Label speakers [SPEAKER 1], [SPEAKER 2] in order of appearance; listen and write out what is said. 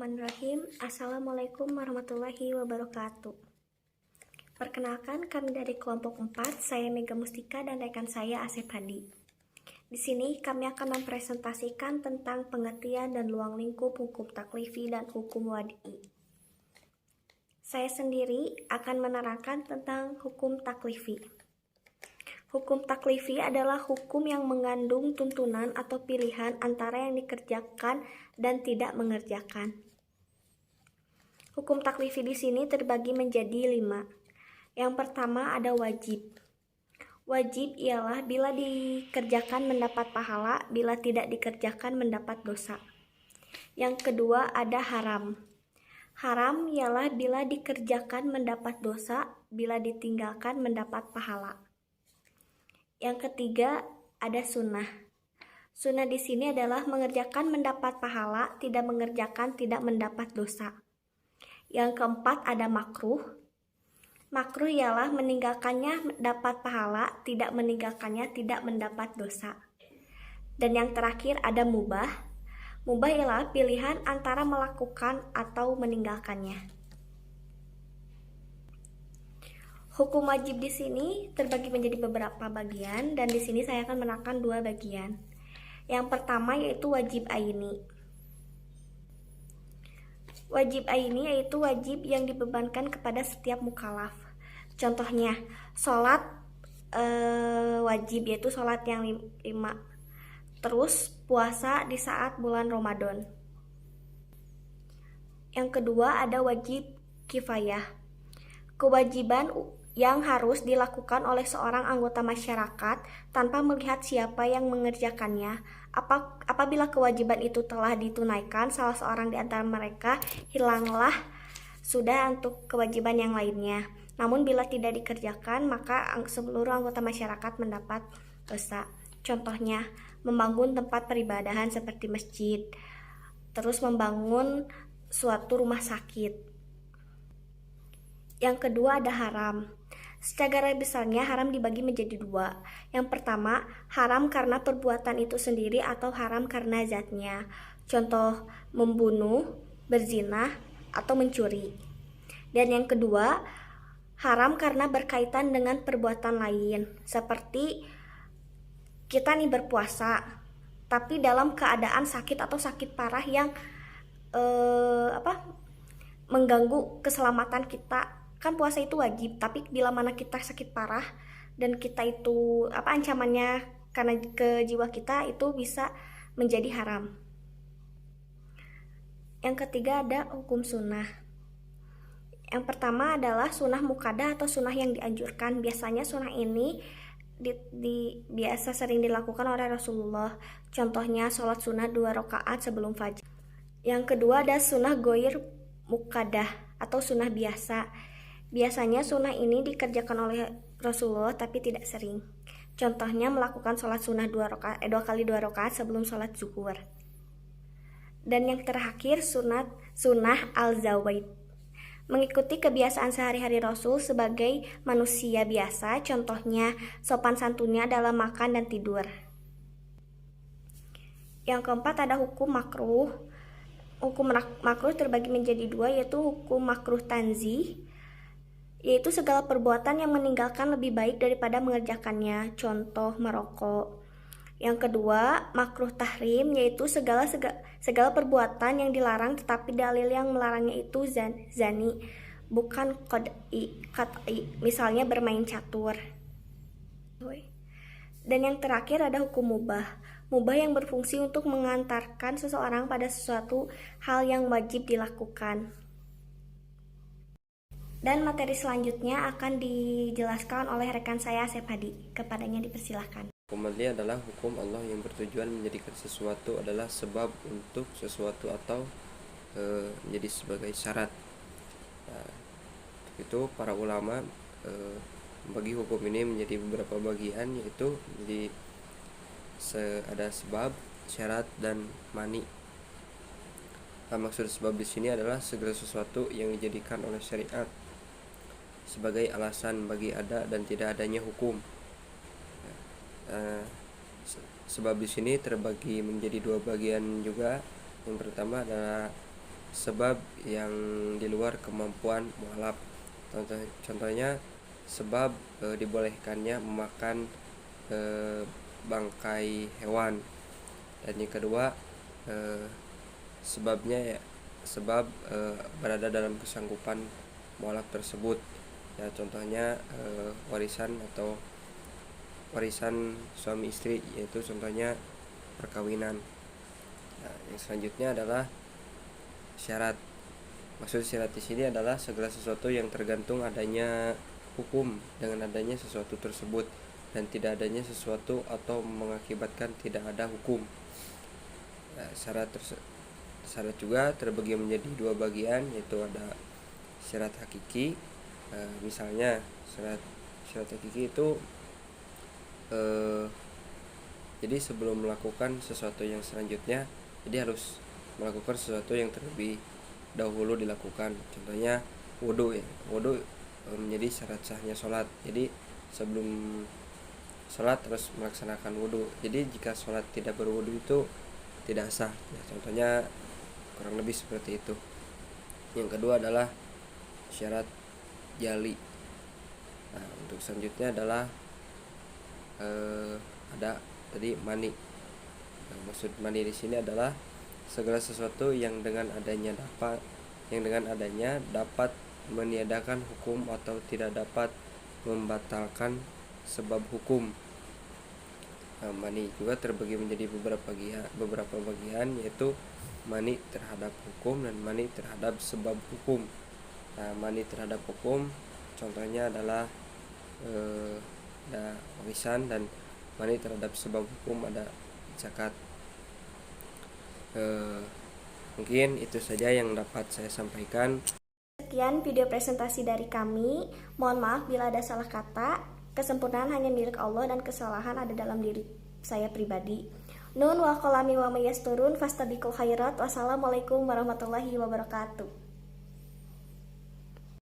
[SPEAKER 1] Bismillahirrahmanirrahim. Assalamualaikum warahmatullahi wabarakatuh. Perkenalkan, kami dari kelompok 4, saya Mega Mustika dan rekan saya Asep Hadi. Di sini kami akan mempresentasikan tentang pengertian dan luang lingkup hukum taklifi dan hukum wad'i. Saya sendiri akan menerangkan tentang hukum taklifi. Hukum taklifi adalah hukum yang mengandung tuntunan atau pilihan antara yang dikerjakan dan tidak mengerjakan. Hukum taklifi di sini terbagi menjadi 5. Yang pertama ada wajib. Wajib ialah bila dikerjakan mendapat pahala, bila tidak dikerjakan mendapat dosa. Yang kedua ada haram. Haram ialah bila dikerjakan mendapat dosa, bila ditinggalkan mendapat pahala. Yang ketiga ada sunnah. Sunnah di sini adalah mengerjakan mendapat pahala, tidak mengerjakan tidak mendapat dosa. Yang keempat ada makruh. Makruh ialah meninggalkannya dapat pahala, tidak meninggalkannya tidak mendapat dosa. Dan yang terakhir ada mubah. Mubah ialah pilihan antara melakukan atau meninggalkannya. Hukum wajib di sini terbagi menjadi beberapa bagian dan di sini saya akan menerangkan 2 bagian. Yang pertama yaitu wajib aini. Wajib aini yaitu wajib yang dibebankan kepada setiap mukallaf. Contohnya, sholat wajib yaitu sholat yang 5. Terus puasa di saat bulan Ramadan. Yang kedua ada wajib kifayah. Kewajiban yang harus dilakukan oleh seorang anggota masyarakat tanpa melihat siapa yang mengerjakannya. Apabila kewajiban itu telah ditunaikan, salah seorang di antara mereka hilanglah sudah untuk kewajiban yang lainnya. Namun bila tidak dikerjakan, maka seluruh anggota masyarakat mendapat dosa. Contohnya, membangun tempat peribadahan seperti masjid, terus membangun suatu rumah sakit. Yang kedua ada haram. Secara besarnya haram dibagi menjadi 2. Yang pertama, haram karena perbuatan itu sendiri atau haram karena zatnya. Contoh, membunuh, berzina, atau mencuri. Dan yang kedua, haram karena berkaitan dengan perbuatan lain. Seperti kita nih berpuasa, tapi dalam keadaan sakit atau sakit parah yang mengganggu keselamatan kita. Kan puasa itu wajib, tapi bila mana kita sakit parah dan kita itu ancamannya karena ke jiwa kita, itu bisa menjadi haram. Yang ketiga ada hukum sunnah. Yang pertama adalah sunnah mukadah atau sunnah yang dianjurkan. Biasanya sunnah ini biasa sering dilakukan oleh Rasulullah. Contohnya sholat sunnah 2 rakaat sebelum fajar. Yang kedua ada sunnah goir mukadah atau sunnah biasa. Biasanya sunnah ini dikerjakan oleh Rasulullah tapi tidak sering. Contohnya melakukan sholat sunnah 2 kali 2 rakaat sebelum sholat zuhur. Dan yang terakhir sunnah al-zawaid. Mengikuti kebiasaan sehari-hari Rasul sebagai manusia biasa. Contohnya sopan santunnya dalam makan dan tidur. Yang keempat ada hukum makruh. Hukum makruh terbagi menjadi 2 yaitu hukum makruh tanzih, yaitu segala perbuatan yang meninggalkan lebih baik daripada mengerjakannya. Contoh merokok. Yang kedua, makruh tahrim, yaitu segala perbuatan yang dilarang tetapi dalil yang melarangnya itu zani, bukan qat'i, misalnya bermain catur. Dan yang terakhir ada hukum mubah. Mubah yang berfungsi untuk mengantarkan seseorang pada sesuatu hal yang wajib dilakukan. Dan materi selanjutnya akan dijelaskan oleh rekan saya Asep Hadi. Kepadanya dipersilahkan.
[SPEAKER 2] Hukum adli adalah hukum Allah yang bertujuan menjadikan sesuatu adalah sebab untuk sesuatu atau menjadi sebagai syarat. Nah, itu para ulama membagi hukum ini menjadi beberapa bagian, yaitu ada sebab, syarat, dan mani. Nah, maksud sebab di sini adalah segala sesuatu yang dijadikan oleh syariat sebagai alasan bagi ada dan tidak adanya hukum. Sebab di sini terbagi menjadi 2 bagian juga. Yang pertama adalah sebab yang di luar kemampuan mualaf. Contohnya sebab dibolehkannya memakan bangkai hewan. Dan yang kedua sebabnya sebab berada dalam kesanggupan mualaf tersebut. Ya, contohnya warisan atau warisan suami istri, yaitu contohnya perkawinan. Nah, yang selanjutnya adalah syarat. Maksud syarat di sini adalah segala sesuatu yang tergantung adanya hukum dengan adanya sesuatu tersebut, dan tidak adanya sesuatu atau mengakibatkan tidak ada hukum. Nah, syarat juga terbagi menjadi dua bagian, yaitu ada syarat hakiki. Misalnya syarat hakiki itu jadi sebelum melakukan sesuatu yang selanjutnya, jadi harus melakukan sesuatu yang terlebih dahulu dilakukan. Contohnya wudu, ya. Wudu menjadi syarat sahnya sholat. Jadi sebelum sholat harus melaksanakan wudu. Jadi jika sholat tidak berwudu itu tidak sah, ya. Contohnya kurang lebih seperti itu. Yang kedua adalah syarat jali. Nah, untuk selanjutnya adalah ada tadi mani. Nah, maksud mani di sini adalah segala sesuatu yang dengan adanya dapat meniadakan hukum atau tidak dapat membatalkan sebab hukum. Nah, mani juga terbagi menjadi beberapa bagian, yaitu mani terhadap hukum dan mani terhadap sebab hukum. Nah, mani terhadap hukum contohnya adalah ada warisan, dan mani terhadap sebab hukum ada zakat. Mungkin itu saja yang dapat saya sampaikan.
[SPEAKER 1] Sekian video presentasi dari kami. Mohon maaf bila ada salah kata. Kesempurnaan hanya milik Allah dan kesalahan ada dalam diri saya pribadi. Nun wa qalami wa mayasturun fastabiqul khairat. Wassalamualaikum warahmatullahi wabarakatuh.